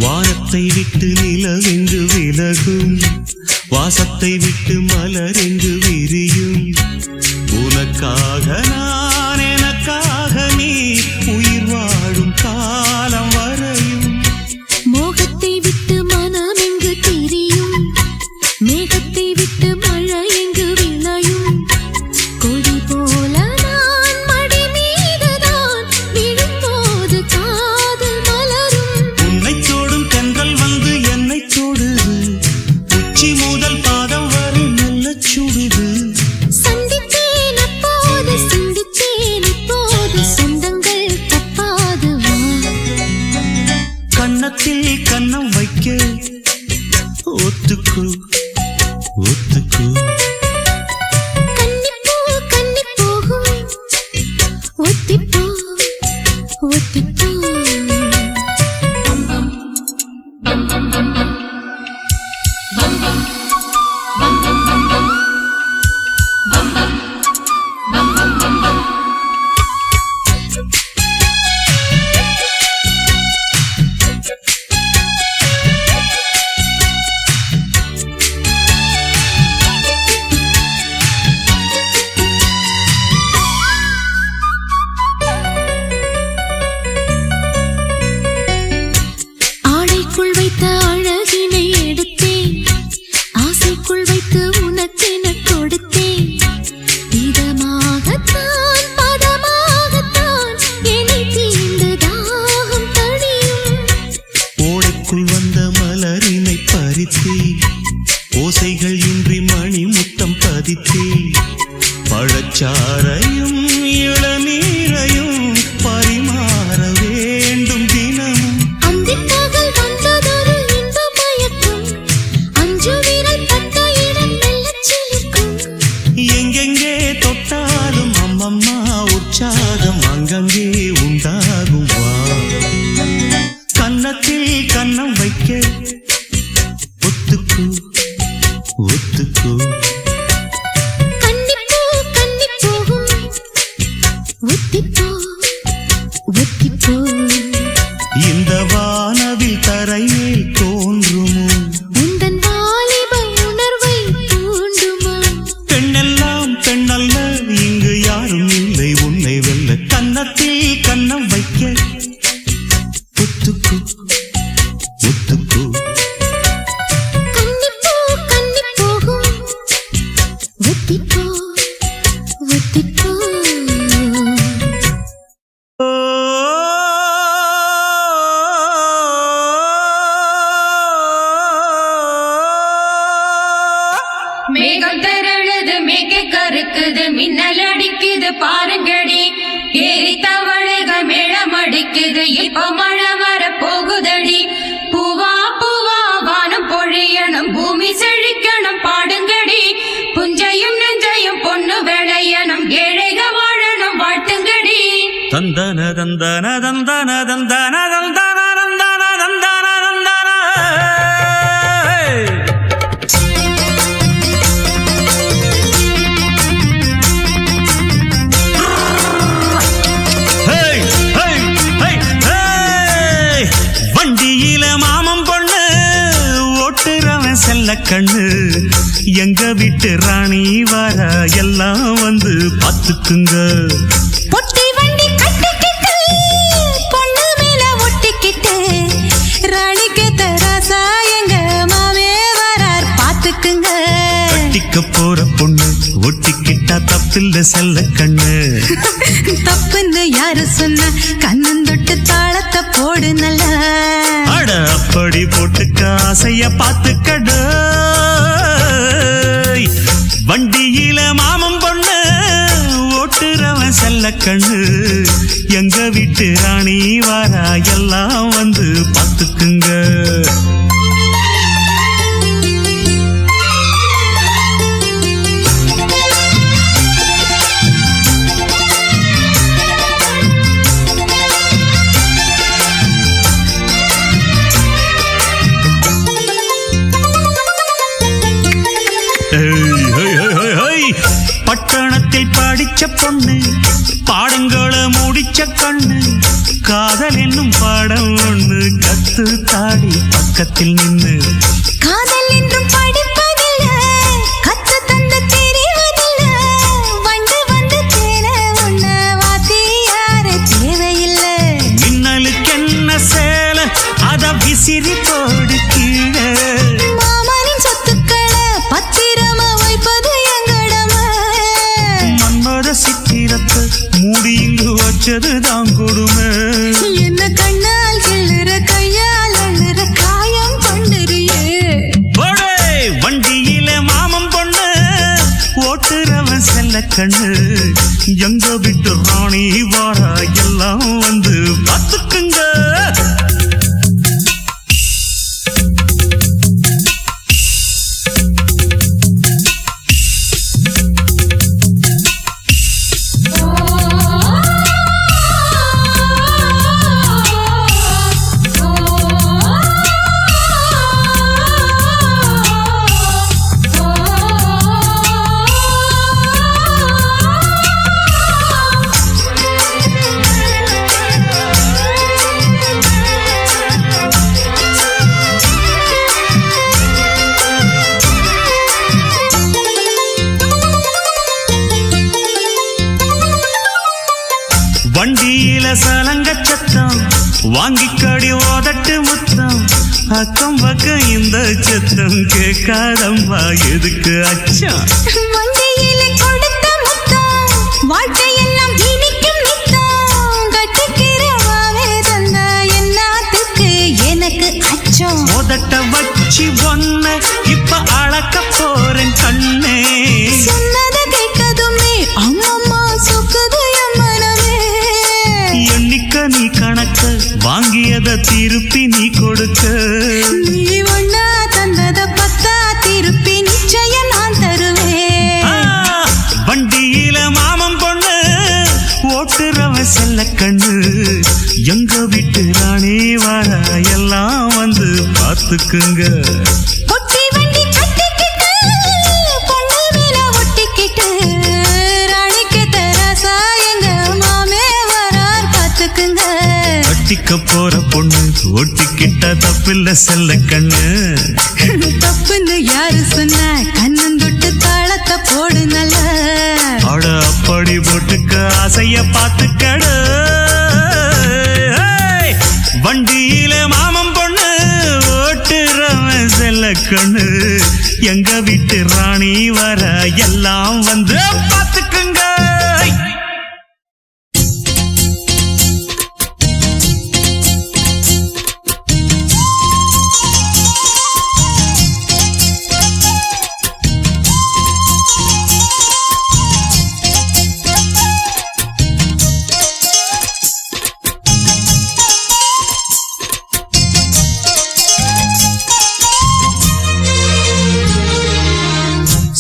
வானத்தை விட்டு நிலவென்று விலகும், வாசத்தை விட்டு மலரென்று விரியும். உனக்காக நான், எனக்காக நீ, உயிர் வாழும் காலம் வரையும். மோகத்தை விட்டு மனம் எங்கு திரியும், மேகத்தை விட்டு மழை எங்கு விளையும். கொடி போல நான் மடி மீதுதான் விழும்போது காதல் மலரும். உன்னை தோடும் தென்றல் வந்து என்னை தொடுது, உச்சி முதல் பாதம் வரை நல்ல சுடுது. சந்தித்தேன் அப்போது, சிந்தித்தேன் இப்போது, சொந்தங்கள் தப்பாது வா. கன்னத்தில் கன்னம் வைக்க ஒத்துக்கு ஒத்துக்கு. கன்னிப்பூ கன்னி போகும், ஒத்திப்போ ஒத்திப்போ. ஆடைக்குள் வைத்த அழகினை எடுத்தேன், ஆசைக்குள் வைத்து உனக்கென கொடுத்தேன். இதமாகத்தான் பதமாகத்தான் என்னை தீண்டு தாகம் தணியும். ஓடைக்குள் வந்த மலரினை பறித்தே, ஓசைகள் இன்றி மணி முத்தம் பதித்தே. பழச்சாரையும் இளநீரையும் பரிமாற வேண்டும் தினமும். அந்திப்பகல் வந்ததொரு இன்ப மயக்கம், அஞ்சு விரல் பட்ட இடம் மெல்லச் சிலிர்க்கும். எங்கெங்கே தொட்டாலும் அம்மம்மா உற்சாகம் அங்கங்கே உண்டாகும் வா. கன்னத்தில் கன்னம் வைக்க ஒத்துக்கு ஒத்துக்கு. கன்னிப்பூ கன்னி போகும், ஒத்திப்போ ஒத்திப்போ. இந்த வானவில் தரையில் தோன்றுமோ, உந்தன் வாலிப உணர்வை தூண்டுமா. பெண்ணெல்லாம் பெண்ணல்ல, இங்கு யாரும் இல்லை உன்னை வெல்ல. கன்னத்தில் கன்னம் வைக்க ஒத்துக்கு ஒத்துக்கு. கன்னிப்பூ கன்னி போகும், ஒத்திப்போ ஒத்திப்போ. மேகம் திரழுது, மேக கருக்குது, மின்னல் அடிக்குது பாருங்கடி. ஏறி தவளைகள் மேளம் அடிக்குது, இப்ப மழை வர போகுதடி. பூவா பூவா வானம் பொழியணும், பூமி செழிக்கணும் பாடுங்கடி. புஞ்சையும் நெஞ்சையும் பொண்ணு விளையணும், ஏழைக வாழணும் வாழ்த்துங்கடி. தந்தன தந்தன தந்தன தந்தன தந்தன தந்தன தந்தன தந்தன. Hey hey hey hey. வண்டியில மாமன் பொண்ணு ஓட்டுறவன் செல்ல கண்ணு. எங்க வீட்டு ராணி வர எல்லாம் வந்து பாத்துக்குங்க. பொட்டி வண்டி கட்டிக்கிட்டு, பொண்ணு மேல ஒட்டிக்கிட்டு, ராணிக்கு தராசா எங்க மாமே வரார் பாத்துக்குங்க. கட்டிக்க போற பொண்ணு ஒட்டிக்கிட்டா தப்பில்ல செல்ல கண்ணு. தப்புன்னு யாரு சொன்ன, கண்ணந்தொட்டு தாளத்தை போடு நல்லா. அட அப்படி போட்டுக்க ஆசைய பாத்துக்கட. வண்டியில மாமன் பொண்ணு ஓட்டுறவன் செல்ல கண்ணு. எங்க வீட்டு ராணி வாரா எல்லாம் வந்து பாத்துக்குங்க. பட்டணத்தில் பாடி படிச்ச பொண்ணு பாடங்களை முடிச்ச கண்ணு காதல் என்னும் பாடம் ஒண்ணு கத்து தாடி பக்கத்தில் நின்னு காதல் என்றும் படிப்பதில்ல கத்து தந்து தெரிவதில்ல வந்து வந்து தேன உன்ன வாத்தி யார தேவையில்லை மின்னலுக்கு என்ன சேல அத விசிறி போடு கீழே மாமனின் சொத்துக்களை பத்திரமா வைப்பது எங்கடமை மன்மத சித்திரத்தை மூடி இங்கு வச்சதுதான் கொடுமை என்ன கண்ணால் கிள்ளுற கையால் அள்ளுற காயம் பண்ணுறியே வண்டியில மாமம் பொண்ணு ஓட்டுறவன் செல்ல கண்ணு எங்க விட்டு ராணி வாரா எல்லாம் வந்து பார்த்துக்குங்க வண்டியில சலங்க சத்தம் வாங்கிக்கடி ஓதட்டு முத்தம் அக்கம் பக்கம் இந்த சத்தம் கேட்காதம்மா எதுக்கு அச்சம் வண்டியில கொடுத்த முத்தம் வாழ்க்கையெல்லாம் இனிக்கும் நித்தம் கட்டிக்கிறவாவே தந்த எல்லாத்துக்கு எனக்கு அச்சம் ஓதட்ட வச்சு ஒன்ன இப்ப அளக்க போறேன் கண்ணே சொன்னதை கேட்கதுமே அம்மம்மா சொக்குது என் மனமே எண்ணிக்க நீ கணக்க வாங்கியத திருப்பி நீ கொடுக்க நீ ஒன்னா தந்தத பத்தா திருப்பி நிச்சயம் நான் தருவேன் வண்டியில மாமம் பொண்ணு ஓட்டுறவன் செல்ல கண்ணு எங்க வீட்டு ராணி வார எல்லாம் வந்து பார்த்துக்குங்க பொட்டி வண்டி கட்டிக்கிட்டு பொண்ணு மேல ஒட்டிக்கிட்டு ராணிக்கு தராசா எங்க மாமே வரார் பார்த்துக்குங்க கட்டிக்க போற பொண்ணு ஒட்டிக்கிட்ட தப்பில்ல செல்ல கண்ணு தப்புன்னு யாரு சொன்ன கண்ணந்தொட்டு தாளத்தை போடு நல்ல அட அப்படி போட்டுக்க ஆசைய பார்த்துக்கடு வண்டியில மாமம் பொண்ணு ஓட்டுறவன் செல்ல கண்ணு எங்க வீட்டு ராணி வர எல்லாம் வந்து பார்த்துக்குங்க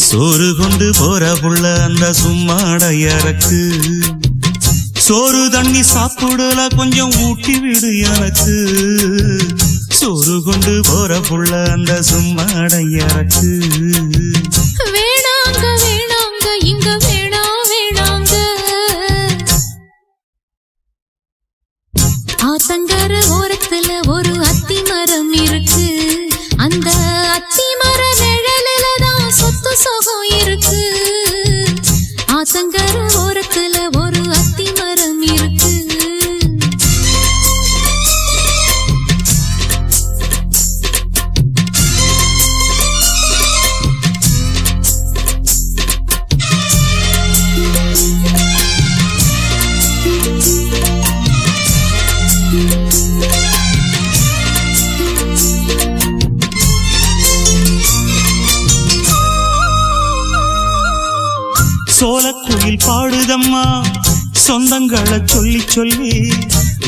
சோறு கொண்டு போற புள்ள அந்த சும்மாடையறக்கு சோறு தண்ணி சாப்பிடல கொஞ்சம் ஊட்டி விடு எனக்கு சோறு கொண்டு போற புள்ள அந்த சும்மாடையறக்கு வேணாங்க வேணாங்க இங்க வேணாங்க ஆத்தங்கர ஓரத்துல ஒரு அத்தி மரம் இருக்கு அந்த அத்தி மர நிழலில தான் சொத்து சுகம் இருக்கு ஆத்தங்கர ஓரத்துல ஒரு அத்தி மரம் இருக்கு சோலக்குயில் பாடுதம்மா சொந்தங்களை சொல்லி சொல்லி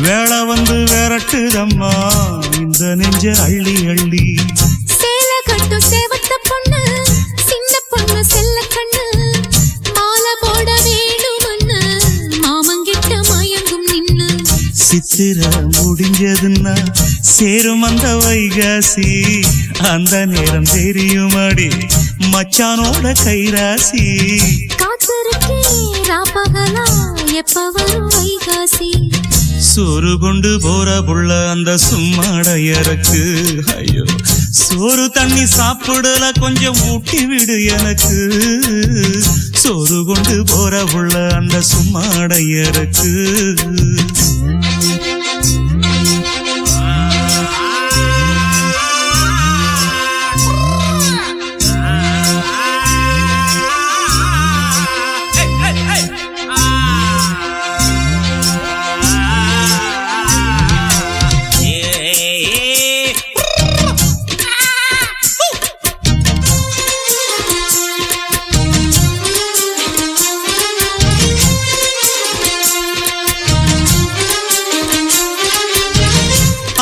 வேளை வந்து விரட்டுதம்மா இந்த நெஞ்ச அள்ளி அள்ளி சேல கட்டும் சேவத்த பொண்ணு சின்ன பொண்ணு செல்ல கண்ணு மாலை போட வேணும்னு மாமங்கிட்ட மயங்கும் நின்னு சித்திர முடிஞ்சதுன்னா சேரும் அந்த வைகாசி அந்த நேரம் தெரியுமாடி மச்சானோட கைராசி காத்திருக்க அழகே ராப்பகலா எப்ப வரும் வைகாசி சோறு கொண்டு போற புள்ள அந்த சும்மாடையறக்கு ஐயோ சோறு தண்ணி சாப்பிடல கொஞ்சம் ஊட்டி விடு எனக்கு சோறு கொண்டு போற புள்ள அந்த சும்மாடையறக்கு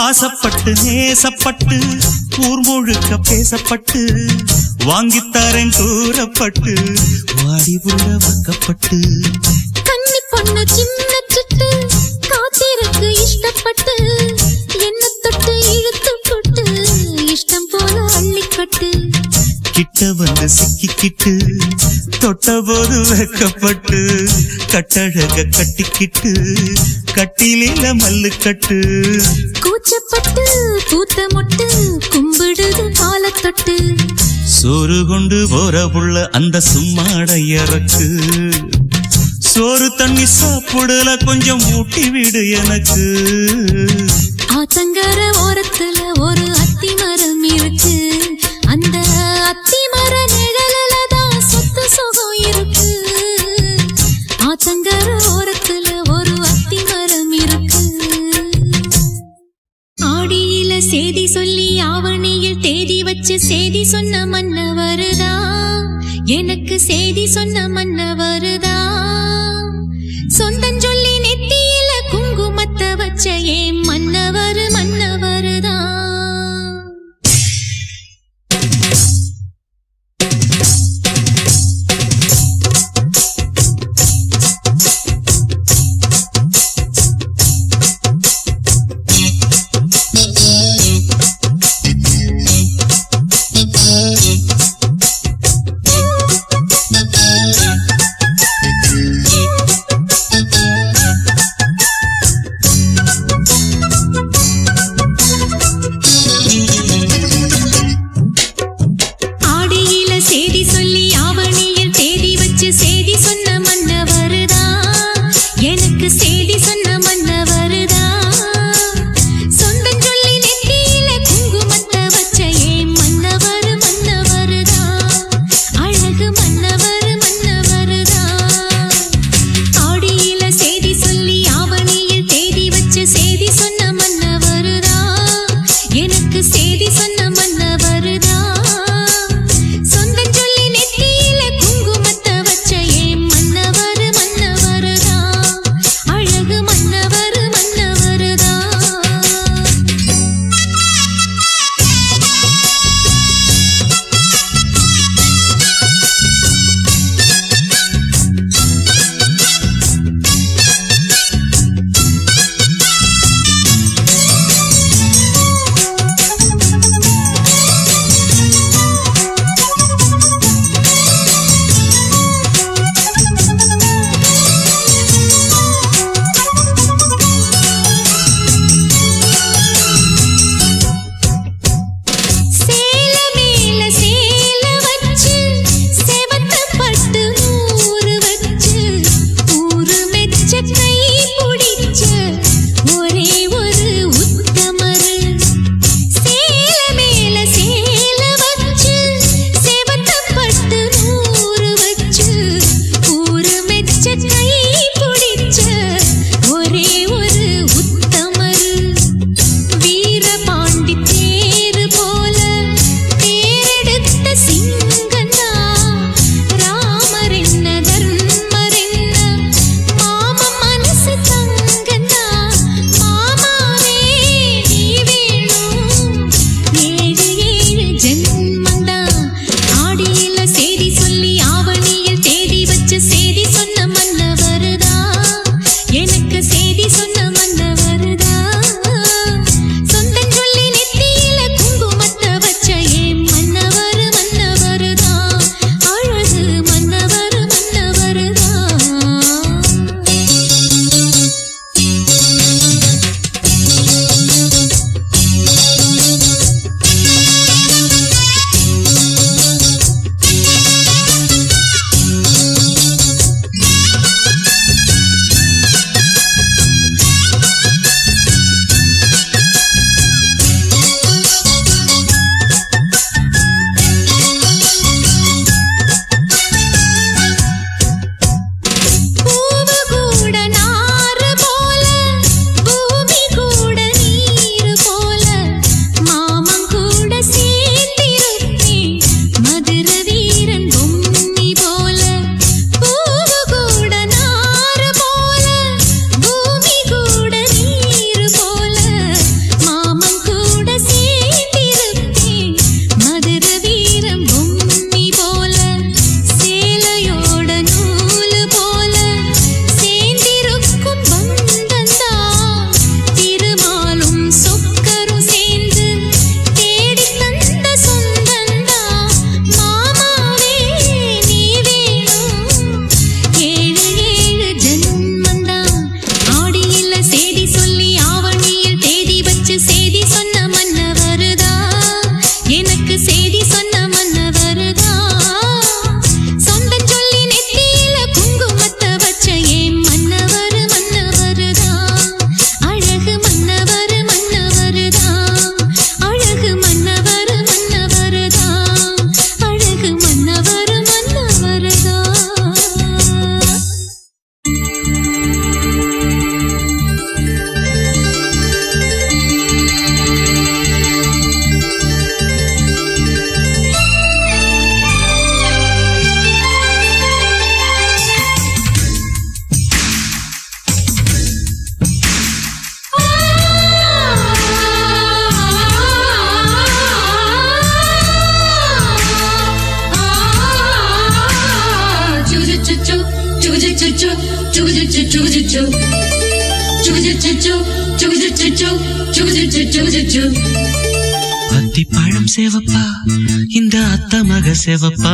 ஆசப்பட்டு நேசப்பட்டு ஊர் முழுக்க பேசப்பட்டு வாங்கித்தாரன் கூறப்பட்டு வாடி உள்ள வக்கப்பட்டு கன்னி பொண்ணு சின்ன சிட்டு காத்திருக்கு இஷ்டப்பட்டு என்ன தொட்டு இழுத்து போட்டு இஷ்டம் போல அள்ளிக்கட்டு கிட்ட வந்து சிக்கிக்கிட்டு தொட்ட போது வெக்கப்பட்டு கட்டழக கட்டிக்கிட்டு கட்டிலில மல்லு கட்டு கூச்சப்பட்டு பூத்த மொட்டு கும்பிடுது காலத்தொட்டு சோறு கொண்டு போற புள்ள அந்த சும்மாடையறக்கு சோறு தண்ணி சாப்பிடல கொஞ்சம் ஊட்டி விடு எனக்கு ஆத்தங்கர ஓரத்துல ஒரு அத்தி மரம் இருக்கு அந்த அத்தி மர நிழலில தான் சொத்து சுகம் இருக்கு ஆத்தங்கர ஓரத்துல ஒரு அத்தி மரம் இருக்கு ஆடியில சேதி சொல்லி ஆவணியில் தேதி வச்சு சேதி சொன்ன மன்ன வருதா எனக்கு சேதி சொன்ன மன்ன வருதா சொந்தம் சொல்லி நெத்தியில குங்குமத்தை வச்ச ஏன் மன்னவர் மன்னவருதா அத்திப்பழம் சேவப்பா இந்த அத்த மக சேவப்பா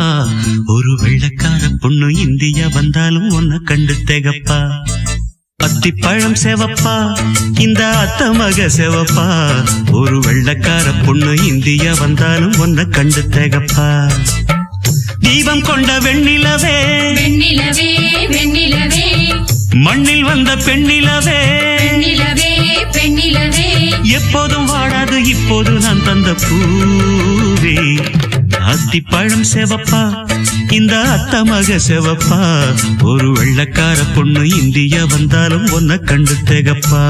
ஒரு வெள்ளக்கார பொண்ணு இந்தியா வந்தாலும் உன்னை கண்டு தேகப்பா அத்திப்பழம் சேவப்பா இந்த அத்த மக சேவப்பா ஒரு வெள்ளக்கார பொண்ணு இந்தியா வந்தாலும் உன்னை கண்டு தேகப்பா தீபம் கொண்ட வெண்ணிலவே வெண்ணிலவே வெண்ணிலவே மண்ணில் வந்த பெண்ணிலவே பெண்ணிலவே பெண்ணிலவே எப்போதும் வாடாது இப்போது நான் தந்த பூவே அத்திப்பழம் சேவப்பா இந்த அத்த மக சேவப்பா ஒரு வெள்ளக்கார பொண்ணு இந்தியா வந்தாலும் உன்னை கண்டு தேகப்பா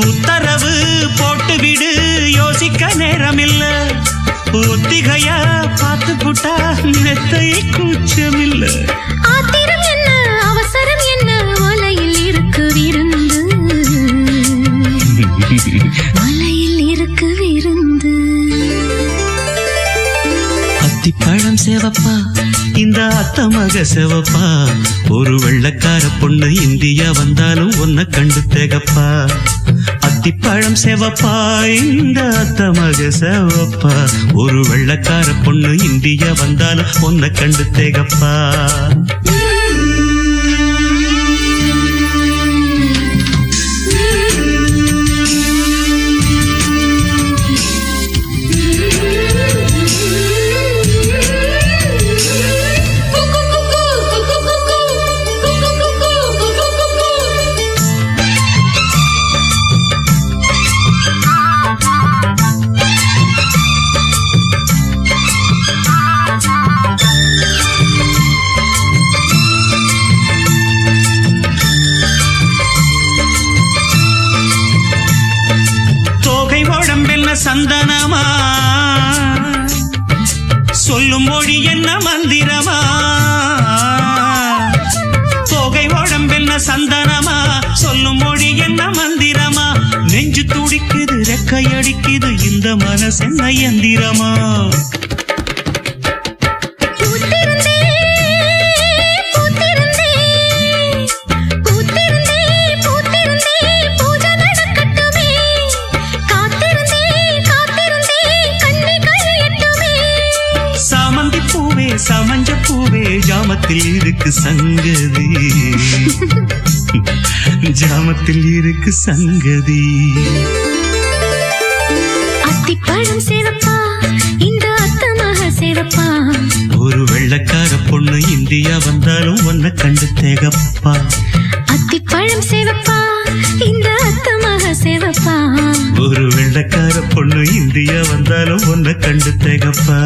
உத்தரவு போட்டு விடு யோசிக்க நேரமில்ல ஒத்திகையா பார்த்து புட்டா மெத்தை கூச்சமில்ல ஆத்திரம் என்ன அவசரம் என்ன மலையில் இருக்கு விருந்து மலையில் இருக்கு விருந்து அத்திப்பழம் சேவப்பா இந்த அத்த மக சேவப்பா ஒரு வெள்ளக்கார பொண்ணு இந்தியா வந்தாலும் உன்னை கண்டு தேகப்பா அத்திப்பழம் சேவப்பா இந்த அத்த மக சேவப்பா ஒரு வெள்ளக்கார பொண்ணு இந்தியா வந்தாலும் உன்னை கண்டு தேகப்பா சந்தனமா சொல்லும் மொழி என்ன மந்திரமா தோகை உடம்பென்ன சந்தனமா சொல்லும் மொழி என்ன மந்திரமா நெஞ்சு துடிக்குது ரெக்கையடிக்குது இந்த மனசென்ன எந்திரமா சமஞ்ச பூவே ஜாமத்தில் இருக்கு சங்கதி ஜாமத்தில் இருக்கு சங்கதி அத்திப்பழம் சேவப்பா இந்த அத்த மக சேவப்பா ஒரு வெள்ளக்கார பொண்ணு இந்தியா வந்தாலும் உன்னை கண்டு தேகப்பா அத்திப்பழம் சேவப்பா இந்த அத்த மக சேவப்பா ஒரு வெள்ளக்கார பொண்ணு இந்தியா வந்தாலும் உன்னை கண்டு தேகப்பா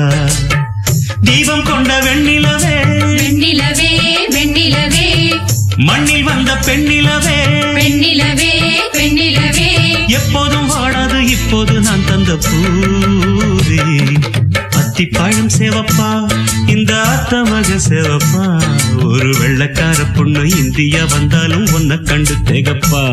தீபம் கொண்ட வெண்ணிலவே வெண்ணிலவே வெண்ணிலவே மண்ணில் வந்த பெண்ணிலவே பெண்ணிலவே பெண்ணிலவே எப்போதும் வாடாது இப்போது நான் தந்த பூவே அத்திப்பழம் சேவப்பா இந்த அத்த மக சேவப்பா ஒரு வெள்ளக்கார பொண்ணு இந்தியா வந்தாலும் உன்னை கண்டு தேகப்பா